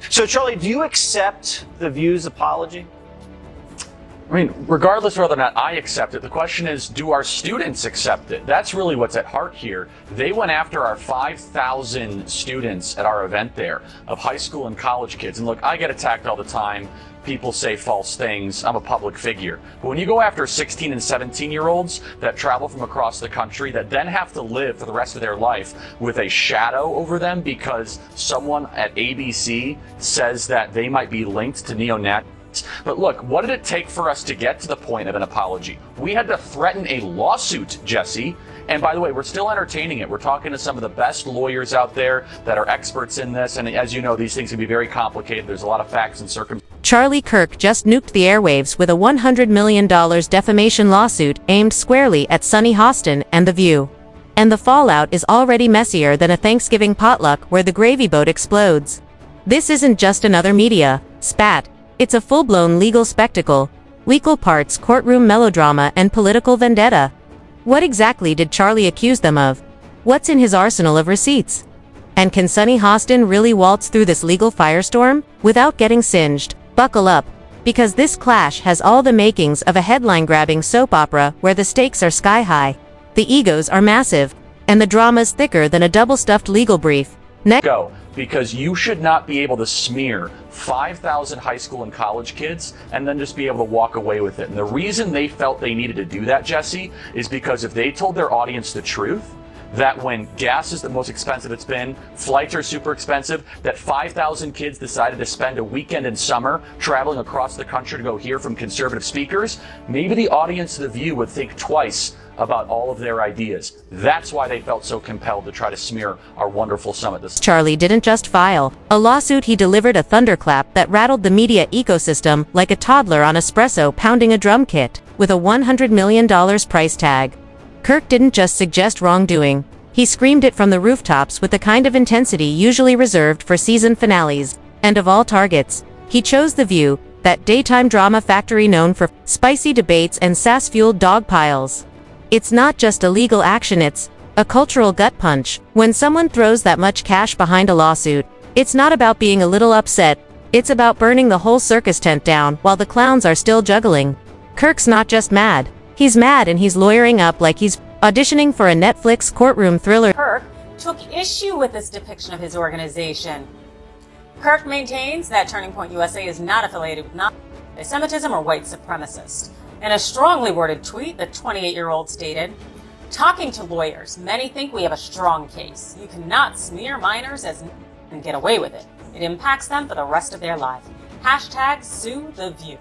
So, Charlie, do you accept the View's apology? I mean, regardless of whether or not I accept it, the question is, do our students accept it? That's really what's at heart here. They went after our 5,000 students at our event there of high school and college kids. And look, I get attacked all the time. People say false things. I'm a public figure. But when you go after 16 and 17-year-olds that travel from across the country that then have to live for the rest of their life with a shadow over them because someone at ABC says that they might be linked to neo-Nazis. But look, what did it take for us to get to the point of an apology? We had to threaten a lawsuit, Jesse. And by the way, we're still entertaining it. We're talking to some of the best lawyers out there that are experts in this. And as you know, these things can be very complicated. There's a lot of facts and circumstances. Charlie Kirk just nuked the airwaves with a $100 million defamation lawsuit aimed squarely at Sunny Hostin and The View. And the fallout is already messier than a Thanksgiving potluck where the gravy boat explodes. This isn't just another media spat. It's a full-blown legal spectacle, equal parts courtroom melodrama and political vendetta. What exactly did Charlie accuse them of? What's in his arsenal of receipts? And can Sunny Hostin really waltz through this legal firestorm without getting singed? Buckle up, because this clash has all the makings of a headline-grabbing soap opera where the stakes are sky-high, the egos are massive, and the drama's thicker than a double-stuffed legal brief. Go, because you should not be able to smear 5,000 high school and college kids and then just be able to walk away with it. And the reason they felt they needed to do that, Jesse, is because if they told their audience the truth, that when gas is the most expensive it's been, flights are super expensive, that 5,000 kids decided to spend a weekend in summer traveling across the country to go hear from conservative speakers, maybe the audience of The View would think twice about all of their ideas. That's why they felt so compelled to try to smear our wonderful summit. Charlie didn't just file a lawsuit, he delivered a thunderclap that rattled the media ecosystem like a toddler on espresso pounding a drum kit, with a $100 million price tag. Kirk didn't just suggest wrongdoing, he screamed it from the rooftops with the kind of intensity usually reserved for season finales. And of all targets, he chose The View, that daytime drama factory known for spicy debates and sass-fueled dog piles. It's not just a legal action, it's a cultural gut punch. When someone throws that much cash behind a lawsuit, it's not about being a little upset, it's about burning the whole circus tent down while the clowns are still juggling. Kirk's not just mad. He's mad and he's lawyering up like he's auditioning for a Netflix courtroom thriller. Kirk took issue with this depiction of his organization. Kirk maintains that Turning Point USA is not affiliated with anti-Semitism or white supremacists. In a strongly worded tweet, the 28-year-old stated, "Talking to lawyers, many think we have a strong case. You cannot smear minors and get away with it. It impacts them for the rest of their life. Hashtag sue the View."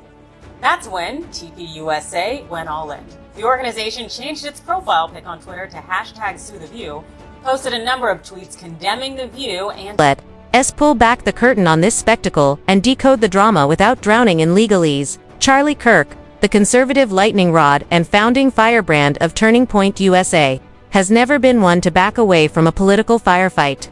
That's when TPUSA went all in. The organization changed its profile pic on Twitter to hashtag sue the View, posted a number of tweets condemning The View and let us pull back the curtain on this spectacle and decode the drama without drowning in legalese. Charlie Kirk, the conservative lightning rod and founding firebrand of Turning Point USA, has never been one to back away from a political firefight.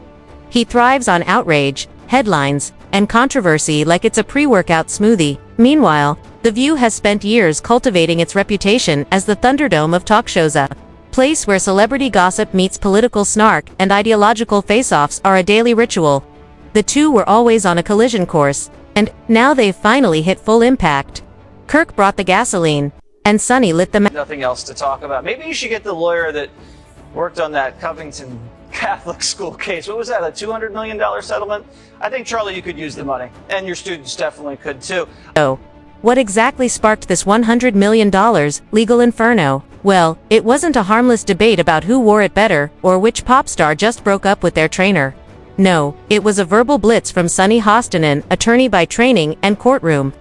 He thrives on outrage, headlines, and controversy like it's a pre-workout smoothie. Meanwhile, The View has spent years cultivating its reputation as the Thunderdome of talk shows, a place where celebrity gossip meets political snark and ideological face-offs are a daily ritual. The two were always on a collision course, and now they've finally hit full impact. Kirk brought the gasoline, and Sunny lit the Nothing else to talk about. Maybe you should get the lawyer that worked on that Covington Catholic school case. What was that, a $200 million settlement? I think, Charlie, you could use the money. And your students definitely could, too. Oh. What exactly sparked this $100 million legal inferno? Well, it wasn't a harmless debate about who wore it better, or which pop star just broke up with their trainer. No, it was a verbal blitz from Sunny Hostin, attorney by training and courtroom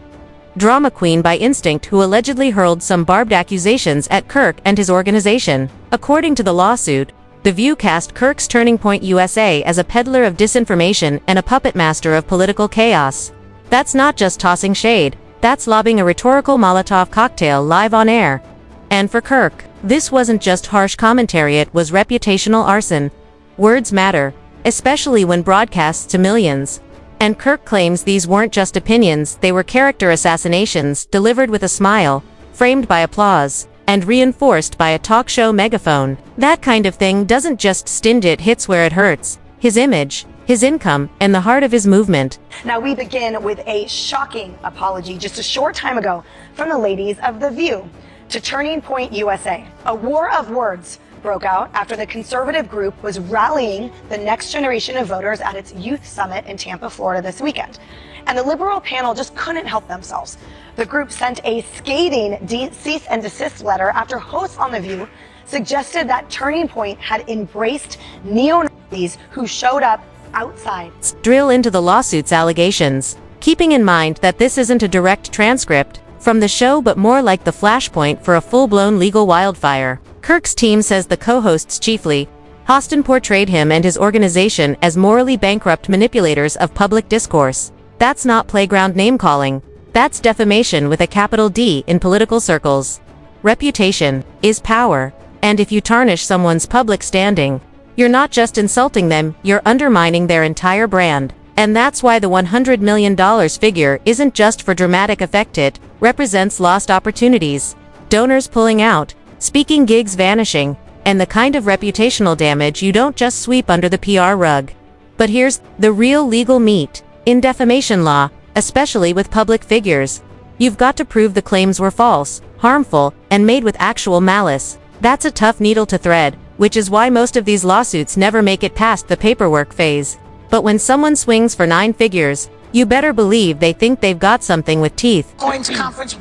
drama queen by instinct, who allegedly hurled some barbed accusations at Kirk and his organization. According to the lawsuit, The View cast Kirk's Turning Point USA as a peddler of disinformation and a puppet master of political chaos. That's not just tossing shade, that's lobbing a rhetorical Molotov cocktail live on air. And for Kirk, this wasn't just harsh commentary, it was reputational arson. Words matter, especially when broadcast to millions. And Kirk claims these weren't just opinions, they were character assassinations, delivered with a smile, framed by applause, and reinforced by a talk show megaphone. That kind of thing doesn't just sting, it hits where it hurts. His image, his income, and the heart of his movement. Now we begin with a shocking apology just a short time ago from the ladies of The View to Turning Point USA. A war of words broke out after the conservative group was rallying the next generation of voters at its youth summit in Tampa, Florida this weekend. And the liberal panel just couldn't help themselves. The group sent a scathing cease and desist letter after hosts on The View suggested that Turning Point had embraced neo-Nazis who showed up outside. Drill into the lawsuit's allegations, keeping in mind that this isn't a direct transcript from the show but more like the flashpoint for a full-blown legal wildfire. Kirk's team says the co-hosts chiefly, Hostin portrayed him and his organization as morally bankrupt manipulators of public discourse. That's not playground name-calling. That's defamation with a capital D in political circles. Reputation is power, and if you tarnish someone's public standing, you're not just insulting them, you're undermining their entire brand. And that's why the $100 million figure isn't just for dramatic effect, it represents lost opportunities, donors pulling out, speaking gigs vanishing, and the kind of reputational damage you don't just sweep under the PR rug. But here's the real legal meat. In defamation law, especially with public figures, you've got to prove the claims were false, harmful, and made with actual malice. That's a tough needle to thread, which is why most of these lawsuits never make it past the paperwork phase. But when someone swings for 9 figures, you better believe they think they've got something with teeth. Coins conference,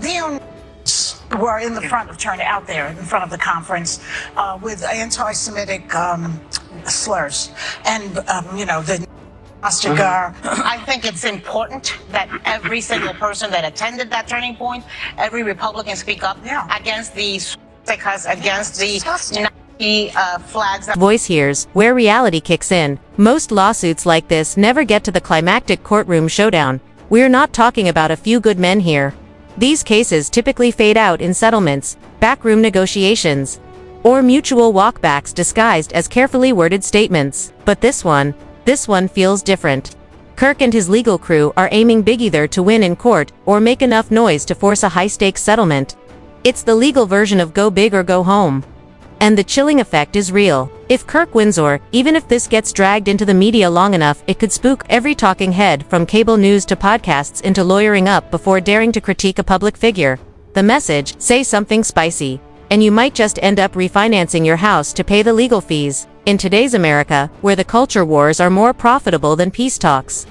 were in the front of turned out there in front of the conference with anti-Semitic slurs, and the Ostergar. I think it's important that every single person that attended that turning point, every Republican speak up against the against the Nazi flags. Voice hears where reality kicks in. Most lawsuits like this never get to the climactic courtroom showdown. We're not talking about a few good men here. These cases typically fade out in settlements, backroom negotiations, or mutual walkbacks disguised as carefully worded statements. But this one feels different. Kirk and his legal crew are aiming big either to win in court or make enough noise to force a high-stakes settlement. It's the legal version of go big or go home. And the chilling effect is real. If Kirk wins, or even if this gets dragged into the media long enough, it could spook every talking head from cable news to podcasts into lawyering up before daring to critique a public figure. The message, say something spicy, and you might just end up refinancing your house to pay the legal fees. In today's America, where the culture wars are more profitable than peace talks,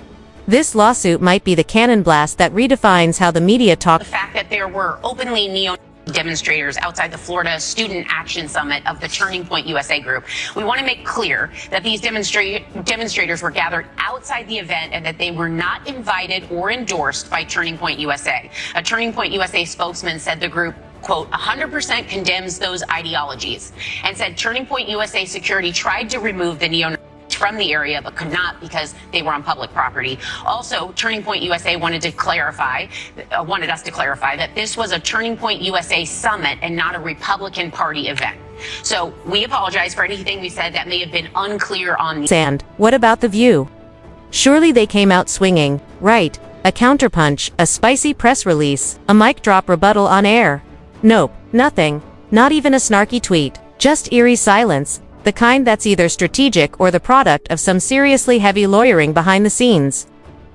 this lawsuit might be the cannon blast that redefines how the media talk. The fact that there were openly demonstrators outside the Florida Student Action Summit of the Turning Point USA group. We want to make clear that these demonstrators were gathered outside the event and that they were not invited or endorsed by Turning Point USA. A Turning Point USA spokesman said the group, quote, 100% condemns those ideologies, and said Turning Point USA security tried to remove the neo-Nazis from the area but could not because they were on public property. Also, Turning Point USA wanted us to clarify that this was a Turning Point USA summit and not a Republican Party event. So we apologize for anything we said that may have been unclear on the And what about The View? Surely they came out swinging, right? A counterpunch, a spicy press release, a mic drop rebuttal on air. Nope, nothing. Not even a snarky tweet. Just eerie silence. The kind that's either strategic or the product of some seriously heavy lawyering behind the scenes.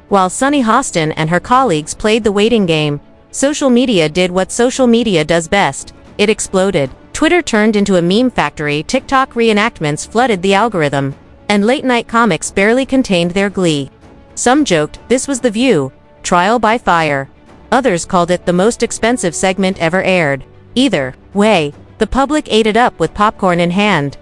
While Sunny Hostin and her colleagues played the waiting game, social media did what social media does best. It exploded. Twitter turned into a meme factory, TikTok reenactments flooded the algorithm, and late-night comics barely contained their glee. Some joked this was The View, trial by fire. Others called it the most expensive segment ever aired. Either way, the public ate it up with popcorn in hand.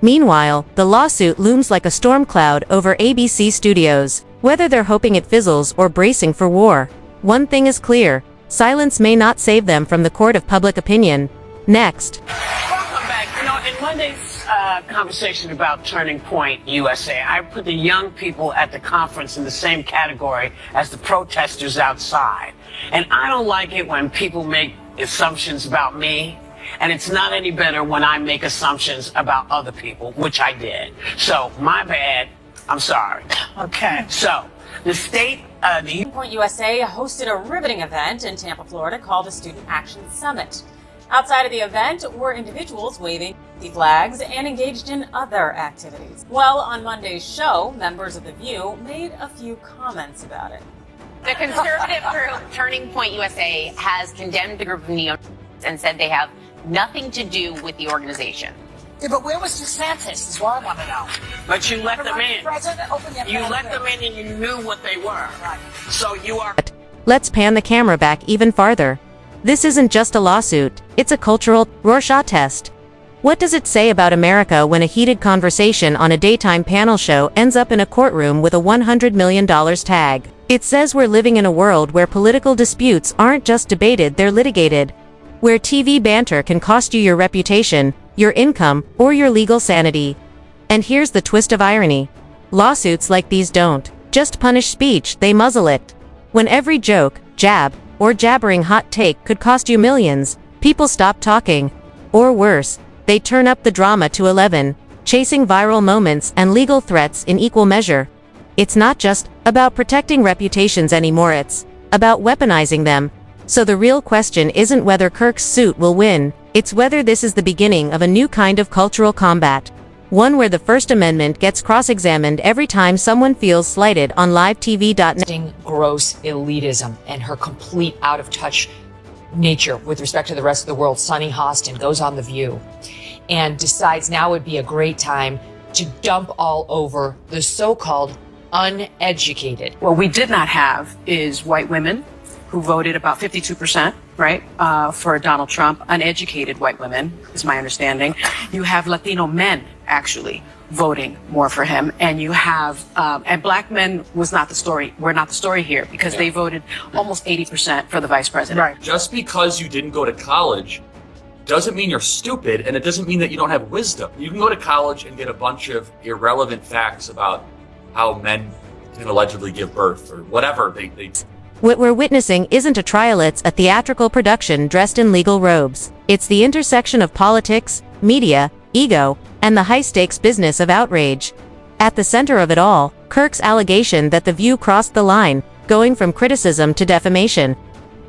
Meanwhile, the lawsuit looms like a storm cloud over ABC Studios. Whether they're hoping it fizzles or bracing for war, one thing is clear: silence may not save them from the court of public opinion. Next. Welcome back. In Monday's conversation about Turning Point USA, I put the young people at the conference in the same category as the protesters outside. And I don't like it when people make assumptions about me. And it's not any better when I make assumptions about other people, which I did. So, my bad. I'm sorry. Okay. So, the state, Turning Point USA hosted a riveting event in Tampa, Florida called a Student Action Summit. Outside of the event were individuals waving flags and engaged in other activities. Well, on Monday's show, members of The View made a few comments about it. The conservative group Turning Point USA has condemned the group of neo and said they have nothing to do with the organization. Yeah, but where was DeSantis is what I want to know. But you let them in. President, open the You let them in and you knew what they were. So you are... Let's pan the camera back even farther. This isn't just a lawsuit, it's a cultural Rorschach test. What does it say about America when a heated conversation on a daytime panel show ends up in a courtroom with a $100 million tag? It says we're living in a world where political disputes aren't just debated, they're litigated. Where TV banter can cost you your reputation, your income, or your legal sanity. And here's the twist of irony. Lawsuits like these don't just punish speech, they muzzle it. When every joke, jab, or jabbering hot take could cost you millions, people stop talking. Or worse, they turn up the drama to 11, chasing viral moments and legal threats in equal measure. It's not just about protecting reputations anymore, it's about weaponizing them. So the real question isn't whether Kirk's suit will win, it's whether this is the beginning of a new kind of cultural combat. One where the First Amendment gets cross-examined every time someone feels slighted on livetv.net. Gross elitism and her complete out-of-touch nature with respect to the rest of the world. Sunny Hostin goes on The View and decides now would be a great time to dump all over the so-called uneducated. What we did not have is white women who voted about 52%, right, for Donald Trump. Uneducated white women, is my understanding. You have Latino men, actually, voting more for him. And you have, and black men was not the story. We're not the story here because they voted almost 80% for the vice president. Right. Just because you didn't go to college doesn't mean you're stupid, and it doesn't mean that you don't have wisdom. You can go to college and get a bunch of irrelevant facts about how men can allegedly give birth or whatever they What we're witnessing isn't a trial, it's a theatrical production dressed in legal robes. It's the intersection of politics, media, ego, and the high-stakes business of outrage. At the center of it all, Kirk's allegation that The View crossed the line, going from criticism to defamation.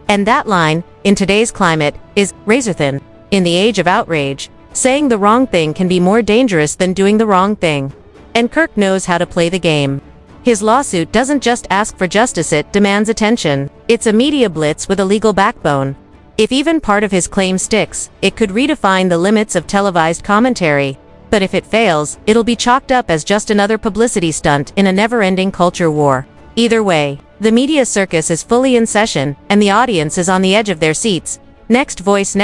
And that line, in today's climate, is razor-thin. In the age of outrage, saying the wrong thing can be more dangerous than doing the wrong thing. And Kirk knows how to play the game. His lawsuit doesn't just ask for justice, it demands attention. It's a media blitz with a legal backbone. If even part of his claim sticks, it could redefine the limits of televised commentary. But if it fails, it'll be chalked up as just another publicity stunt in a never-ending culture war. Either way, the media circus is fully in session, and the audience is on the edge of their seats. Next voice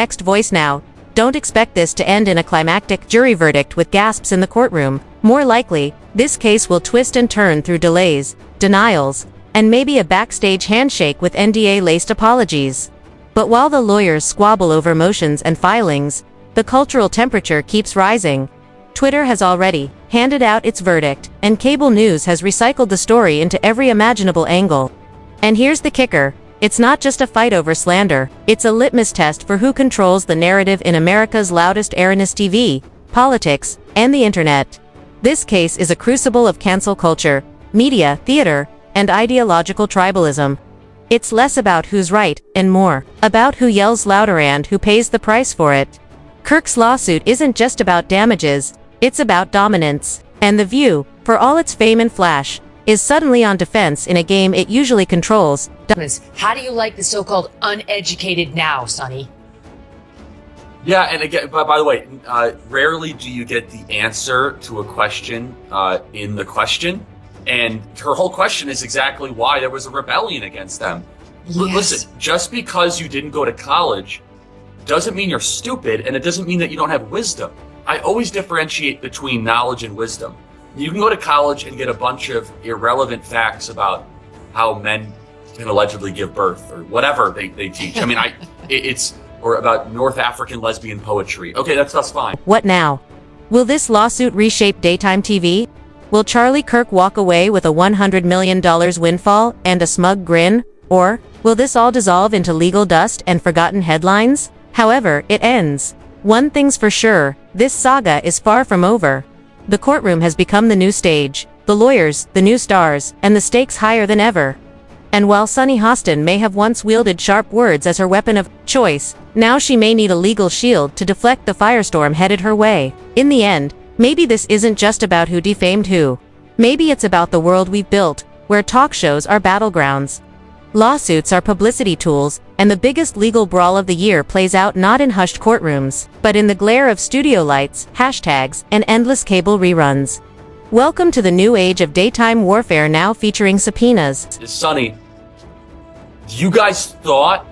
now. Don't expect this to end in a climactic jury verdict with gasps in the courtroom. More likely, this case will twist and turn through delays, denials, and maybe a backstage handshake with NDA-laced apologies. But while the lawyers squabble over motions and filings, the cultural temperature keeps rising. Twitter has already handed out its verdict, and cable news has recycled the story into every imaginable angle. And here's the kicker. It's not just a fight over slander, it's a litmus test for who controls the narrative in America's loudest airness TV, politics, and the internet. This case is a crucible of cancel culture, media, theater, and ideological tribalism. It's less about who's right, and more about who yells louder and who pays the price for it. Kirk's lawsuit isn't just about damages, it's about dominance. And The View, for all its fame and flash, is suddenly on defense in a game it usually controls. How do you like the so-called uneducated now, Sonny? Yeah, and again, by the way, rarely do you get the answer to a question in the question. And her whole question is exactly why there was a rebellion against them. Yes. Listen, just because you didn't go to college doesn't mean you're stupid, and it doesn't mean that you don't have wisdom. I always differentiate between knowledge and wisdom. You can go to college and get a bunch of irrelevant facts about how men can allegedly give birth or whatever they teach. I mean, or about North African lesbian poetry. Okay, that's fine. What now? Will this lawsuit reshape daytime TV? Will Charlie Kirk walk away with a $100 million windfall and a smug grin? Or will this all dissolve into legal dust and forgotten headlines? However it ends, one thing's for sure, this saga is far from over. The courtroom has become the new stage, the lawyers, the new stars, and the stakes higher than ever. And while Sunny Hostin may have once wielded sharp words as her weapon of choice, now she may need a legal shield to deflect the firestorm headed her way. In the end, maybe this isn't just about who defamed who. Maybe it's about the world we've built, where talk shows are battlegrounds. Lawsuits are publicity tools, and the biggest legal brawl of the year plays out not in hushed courtrooms, but in the glare of studio lights, hashtags, and endless cable reruns. Welcome to the new age of daytime warfare, now featuring subpoenas. Sonny, you guys thought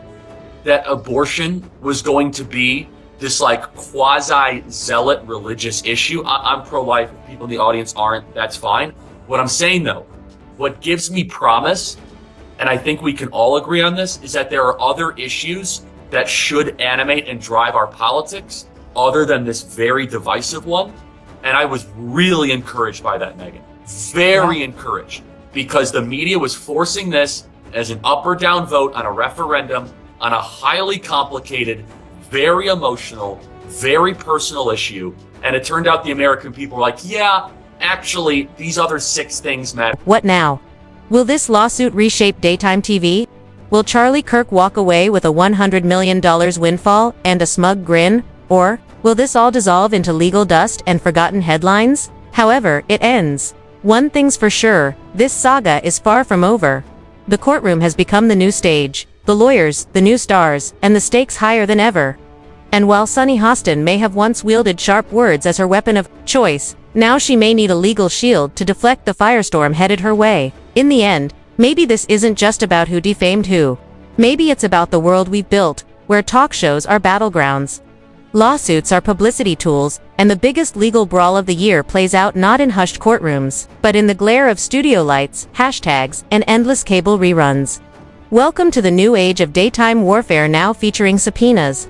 that abortion was going to be this like quasi-zealot religious issue? I'm pro-life. If people in the audience aren't, that's fine. What I'm saying though, what gives me promise, and I think we can all agree on this, is that there are other issues that should animate and drive our politics other than this very divisive one. And I was really encouraged by that, Megan. Very encouraged, because the media was forcing this as an up or down vote on a referendum on a highly complicated, very emotional, very personal issue. And it turned out the American people were like, yeah, actually, these other 6 things matter. What now? Will this lawsuit reshape daytime TV? Will Charlie Kirk walk away with a $100 million windfall and a smug grin? Or will this all dissolve into legal dust and forgotten headlines? However it ends, one thing's for sure, this saga is far from over. The courtroom has become the new stage, the lawyers, the new stars, and the stakes higher than ever. And while Sunny Hostin may have once wielded sharp words as her weapon of choice, now she may need a legal shield to deflect the firestorm headed her way. In the end, maybe this isn't just about who defamed who. Maybe it's about the world we've built, where talk shows are battlegrounds. Lawsuits are publicity tools, and the biggest legal brawl of the year plays out not in hushed courtrooms, but in the glare of studio lights, hashtags, and endless cable reruns. Welcome to the new age of daytime warfare, now featuring subpoenas.